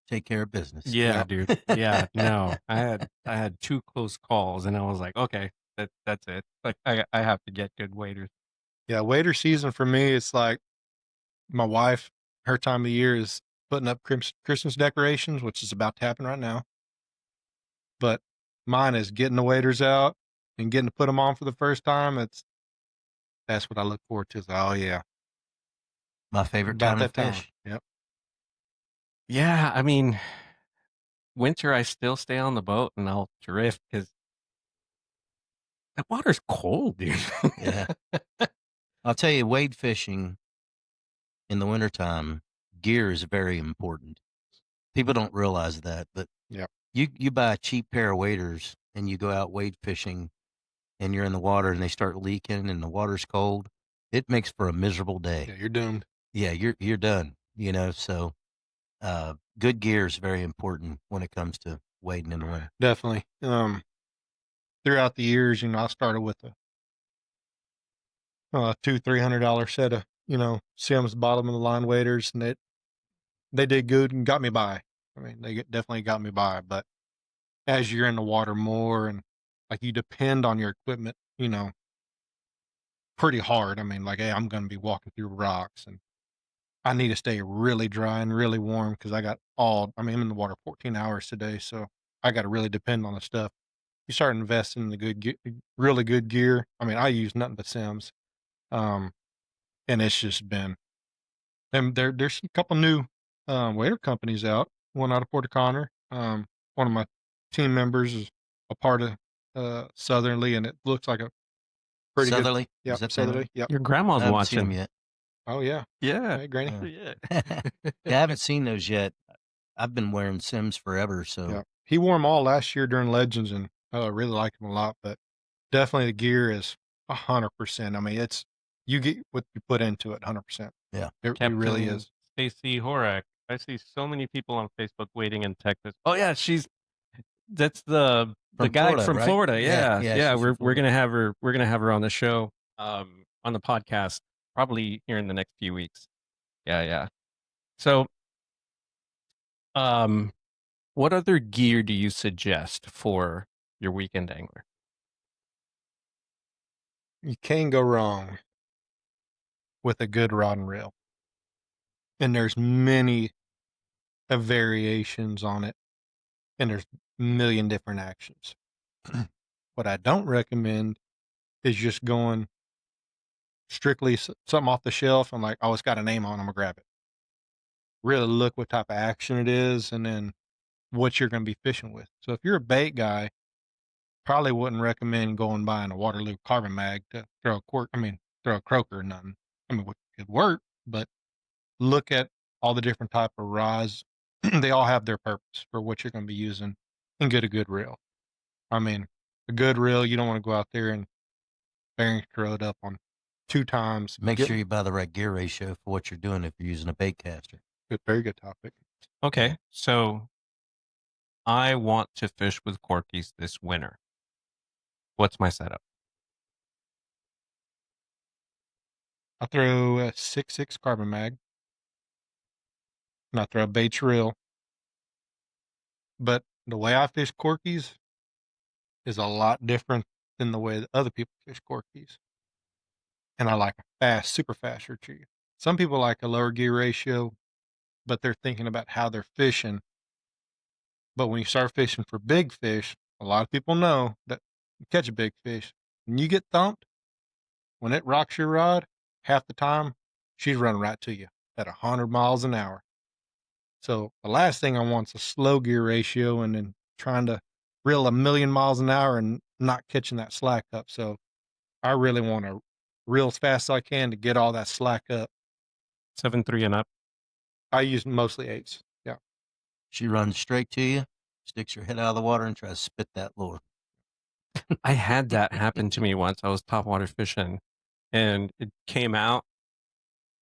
take care of business. Yeah, dude. Yeah. No. I had 2 close calls, and I was like, okay, that's it. Like I have to get good waders. Yeah, wader season for me, it's like my wife, her time of year is putting up Christmas decorations, which is about to happen right now. But mine is getting the waders out and getting to put them on for the first time. That's what I look forward to. Oh yeah, my favorite about time that to fish. Yep. Yeah, I mean, winter I still stay on the boat and I'll drift because the water's cold, dude. Yeah. I'll tell you, wade fishing in the wintertime, gear is very important. People don't realize that, but you buy a cheap pair of waders and you go out wade fishing and you're in the water and they start leaking and the water's cold, it makes for a miserable day. Yeah, you're doomed. Yeah, you're done, so good gear is very important when it comes to wading in the winter. Definitely. Throughout the years, I started with a $200-$300 set of, Sims bottom of the line waders, and they did good and got me by. I mean, they definitely got me by, but as you're in the water more and like you depend on your equipment, pretty hard. I mean, like, hey, I'm going to be walking through rocks and I need to stay really dry and really warm because I'm in the water 14 hours today. So I got to really depend on the stuff. You start investing in the really good gear. I mean, I use nothing but Sims. And it's just been, and there's a couple new wader companies out. One out of Port Connor. One of my team members is a part of Southerly, and it looks like a pretty Southerly? good. Yeah, Southerly. Yep. Your grandma's I haven't watching seen them yet. Oh yeah. Yeah. Hey, Granny. Yeah. Yeah, I haven't seen those yet. I've been wearing Sims forever, so Yeah. He wore them all last year during Legends, and I really like them a lot. But definitely the gear is 100%. I mean, you get what you put into it, 100%. Yeah, it really is. Stacy Horak. I see so many people on Facebook waiting in Texas. Oh yeah, she's that's the From guy Florida, from right? Florida. Yeah, Yeah, yeah, she's from we're Florida. gonna have her. We're gonna have her on the show, on the podcast, probably here in the next few weeks. Yeah. So, what other gear do you suggest for your weekend angler? You can't go wrong with a good rod and reel. And there's many variations on it, and there's a million different actions. What I don't recommend is just going strictly something off the shelf. I'm like, oh, it's got a name on it, I'm gonna grab it. Really look what type of action it is, and then what you're gonna be fishing with. So if you're a bait guy, probably wouldn't recommend going buying a Waterloo carbon mag to throw a throw a croaker or nothing. I mean, it could work, but look at all the different type of rods. They all have their purpose for what you're going to be using, and get a good reel. I mean, a good reel, you don't want to go out there and bearing corrode up on 2 times. Make sure you buy the right gear ratio for what you're doing if you're using a bait caster. Very good topic. Okay, so I want to fish with Corkies this winter. What's my setup? I throw a 6.6 carbon mag, and I throw a baits reel. But the way I fish Corkies is a lot different than the way that other people fish Corkies. And I like a fast, super fast retrieve. Some people like a lower gear ratio, but they're thinking about how they're fishing. But when you start fishing for big fish, a lot of people know that you catch a big fish. When you get thumped, when it rocks your rod, half the time she's running right to you at 100 miles an hour. So the last thing I want is a slow gear ratio and then trying to reel 1,000,000 miles an hour and not catching that slack up. So I really want to reel as fast as I can to get all that slack up. 7.3 and up. I use mostly 8s. Yeah. She runs straight to you, sticks her head out of the water, and tries to spit that lure. I had that happen to me once. I was topwater fishing, and it came out.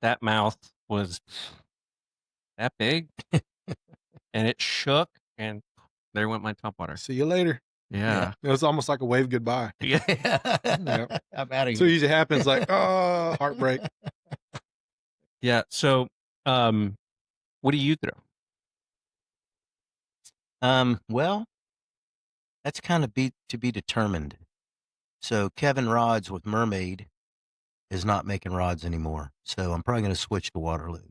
That mouth was that big, and it shook, and there went my topwater. See you later. Yeah. It was almost like a wave goodbye. Yeah. Yeah. I'm out of So here. usually happens like, oh, heartbreak. Yeah. So, what do you throw? Well, that's kind of to be determined. So Kevin Rods with Mermaid is not making rods anymore. So I'm probably going to switch to Waterloo.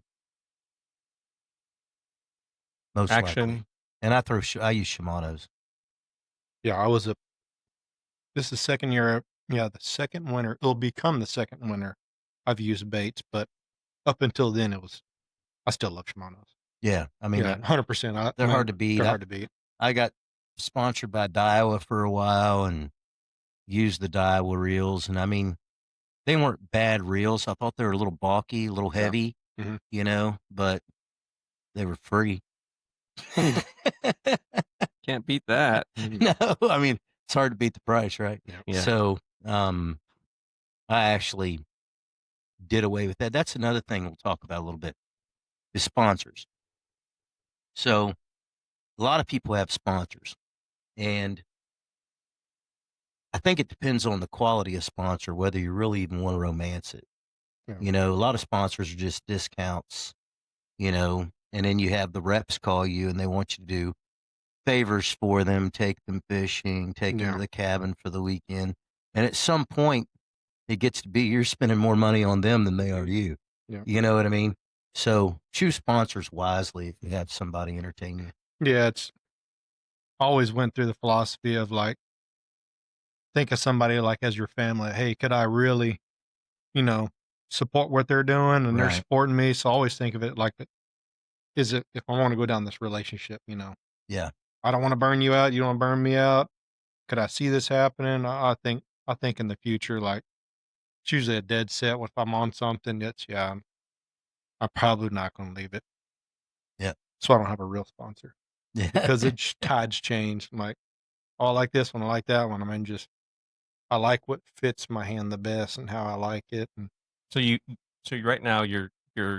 Most Action. likely. And I use Shimano's. Yeah, this is the second year. Yeah, the second winter. It'll become the second winter I've used baits, but up until then, I still love Shimano's. Yeah. I mean, Yeah, 100%. they're hard to beat. They're hard to beat. I got sponsored by Daiwa for a while and used the Daiwa reels. And I mean, they weren't bad reels. I thought they were a little bulky, a little heavy, Mhm. but they were free. Can't beat that. No, I mean, it's hard to beat the price, right? Yeah. So, I actually did away with that. That's another thing we'll talk about a little bit, is sponsors. So a lot of people have sponsors, and I think it depends on the quality of sponsor, whether you really even want to romance it. Yeah. A lot of sponsors are just discounts, and then you have the reps call you and they want you to do favors for them, take them fishing, take them to the cabin for the weekend. And at some point, it gets to be you're spending more money on them than they are you. Yeah. You know what I mean? So choose sponsors wisely if you have somebody entertain you. Yeah, it's always went through the philosophy of like, think of somebody like as your family. Hey, could I really, support what they're doing, and they're Right. supporting me? So I always think of it like, if I want to go down this relationship, Yeah. I don't want to burn you out. You don't want to burn me out. Could I see this happening? I think in the future, like, it's usually a dead set. If I'm on something, I'm probably not going to leave it. Yeah. So I don't have a real sponsor Yeah. because tides change. I'm like, oh, I like this one. I like that one. I mean, I like what fits my hand the best and how I like it. And So right now you're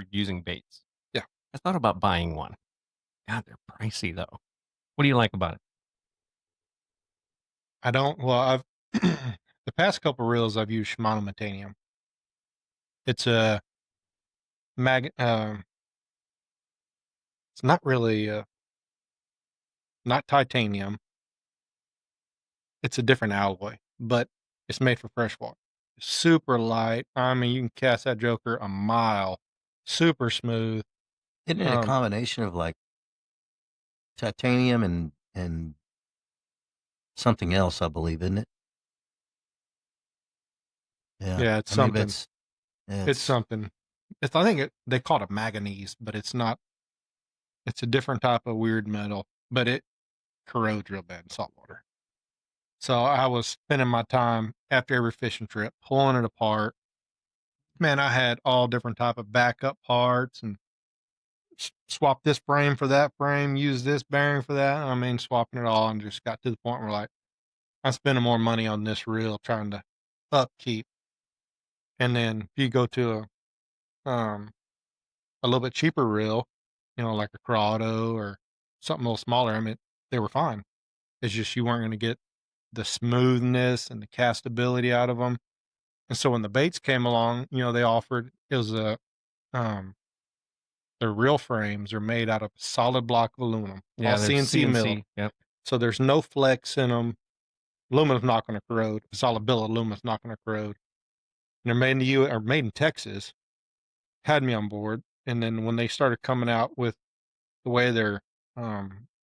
using baits. Yeah. I thought about buying one. God, they're pricey though. What do you like about it? I don't. Well, I've the past couple reels I've used Shimano Metanium. It's a it's not really not titanium. It's a different alloy, but it's made for freshwater. Super light. I mean, you can cast that joker a mile. Super smooth. Isn't it a combination of like titanium and something else? I believe, isn't it? Yeah, it's I mean, something. but It's something. I think they call it manganese, but it's not. It's a different type of weird metal, but it corrodes real bad in salt water. So I was spending my time after every fishing trip pulling it apart. Man, I had all different type of backup parts and swap this frame for that frame, use this bearing for that. I mean, swapping it all, and just got to the point where like I'm spending more money on this reel trying to upkeep. And then if you go to a little bit cheaper reel, like a Corrado or something a little smaller, I mean, they were fine. It's just you weren't going to get the smoothness and the castability out of them. And so when the baits came along, they offered, it was their reel frames are made out of solid block of aluminum, Yeah, all they're CNC milled. Yep. So there's no flex in them. Aluminum's not going to corrode. If it's solid billet, aluminum's not going to corrode. And they're made in the U or made in Texas. Had me on board. And then when they started coming out with the way their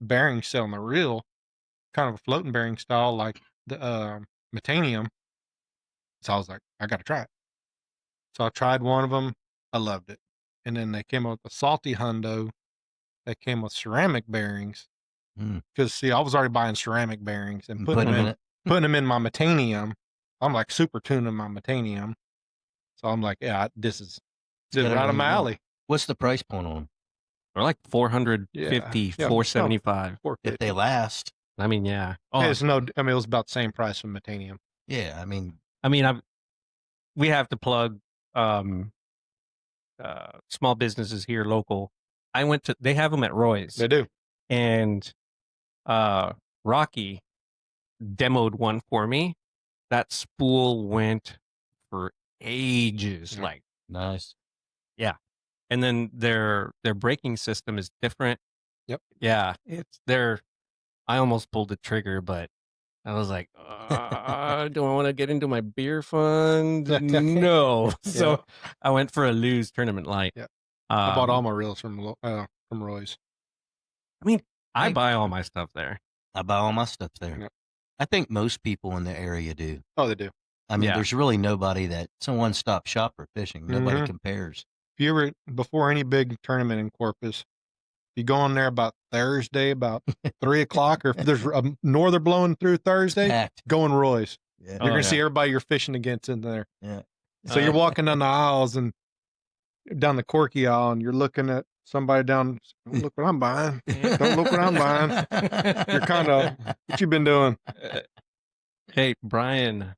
bearings sit on the reel, kind of a floating bearing style like the Metanium. So I was like, I got to try it. So I tried one of them. I loved it. And then they came up with a salty hundo that came with ceramic bearings. Because see, I was already buying ceramic bearings and putting them in my Metanium. I'm like super tuning my Metanium. So I'm like, yeah, this is right up my alley. What's the price point on them? They're like 450, 475. If they last. I mean, yeah. Oh, it was about the same price for Metanium. Yeah, I mean, we have to plug small businesses here, local. They have them at Roy's. They do. And Rocky demoed one for me. That spool went for ages. Like, nice. Yeah. And then their braking system is different. Yep. Yeah. I almost pulled the trigger, but I was like, do I want to get into my beer fund? No. So I went for a Lew's Tournament Light. Yeah. I bought all my reels from Roy's. I mean, I buy all my stuff there. I buy all my stuff there. Yep. I think most people in the area do. Oh, they do. I mean, there's really nobody it's a one-stop shop for fishing. Nobody compares. If you ever, before any big tournament in Corpus, you go in there about Thursday, about 3 o'clock, or if there's a norther blowing through Thursday, go in Roy's. Yeah. You're going to see everybody you're fishing against in there. Yeah. So you're walking down the aisles and down the Corky aisle, and you're looking at somebody down. Look what I'm buying. Don't look what I'm buying. You're kind of, what you been doing? Hey, Brian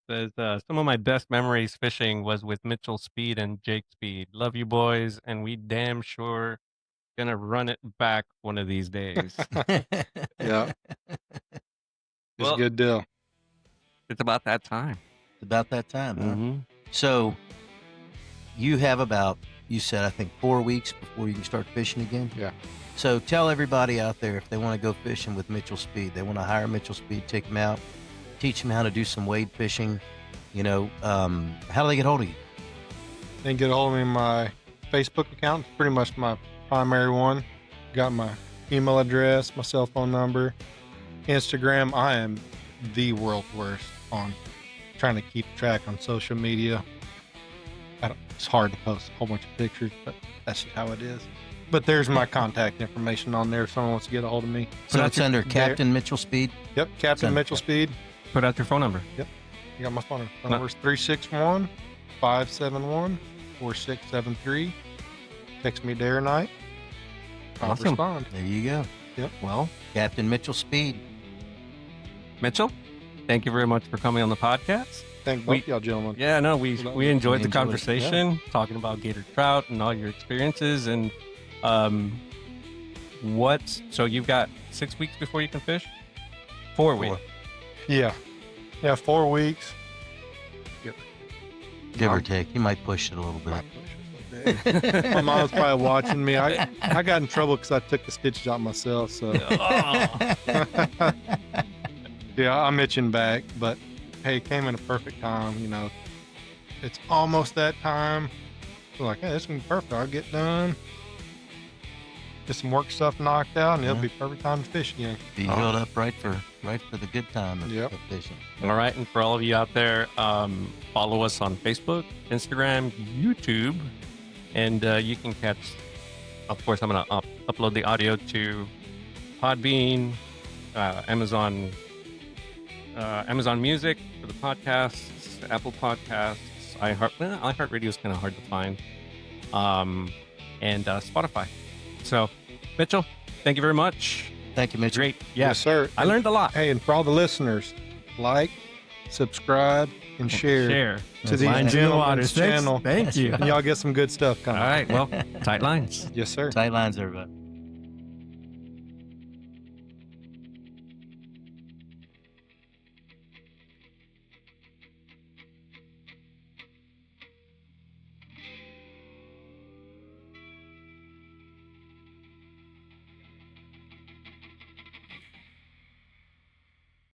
says, some of my best memories fishing was with Mitchell Speed and Jake Speed. Love you boys, and we damn sure gonna run it back one of these days. Yeah. It's a good deal. It's about that time. It's about that time, huh? So you have you said, I think 4 weeks before you can start fishing again? Yeah. So tell everybody out there, if they want to go fishing with Mitchell Speed, they want to hire Mitchell Speed, take them out, teach them how to do some wade fishing, how do they get hold of you? They can get a hold of me in my Facebook account. It's pretty much my primary one. Got my email address, my cell phone number, Instagram. I am the world's worst on trying to keep track on social media. It's hard to post a whole bunch of pictures, but that's how it is. But there's my contact information on there if someone wants to get a hold of me. So it's under Captain Mitchell Speed? Yep, Captain Mitchell Speed. Put out your phone number. Yep, you got my phone number. Phone number's 361-571-4673. Text me day or night. I'll respond. There you go. Yep. Well, Captain Mitchell Speed. Mitchell, thank you very much for coming on the podcast. Thank both y'all gentlemen. Yeah, no, we enjoyed the conversation, talking about Gator trout and all your experiences. And so you've got 6 weeks before you can fish? 4 weeks. Yeah. Yeah, 4 weeks. Give or take. You might push it a little bit. Might push it a little bit. My mom's probably watching me. I got in trouble because I took the stitches out myself. So yeah, I'm itching back. But hey, it came in a perfect time. You know, it's almost that time. We're like, hey, this is gonna be perfect. I'll get done, get some work stuff knocked out, and it'll be perfect time to fish again. Be healed up right for the good time of fishing. All right, and for all of you out there, follow us on Facebook, Instagram, YouTube, and you can catch. Of course, I'm gonna upload the audio to Podbean, Amazon Music for the podcasts, Apple Podcasts, iHeartRadio is kind of hard to find, and Spotify. So, Mitchell, thank you very much. Thank you, Mitchell. Great. Yeah. Yes, sir. I learned a lot. Hey, and for all the listeners, like, subscribe, and share to these Lines in the waters. channel. Thank you. And y'all get some good stuff coming. All right. Well, tight lines. Yes, sir. Tight lines, everybody.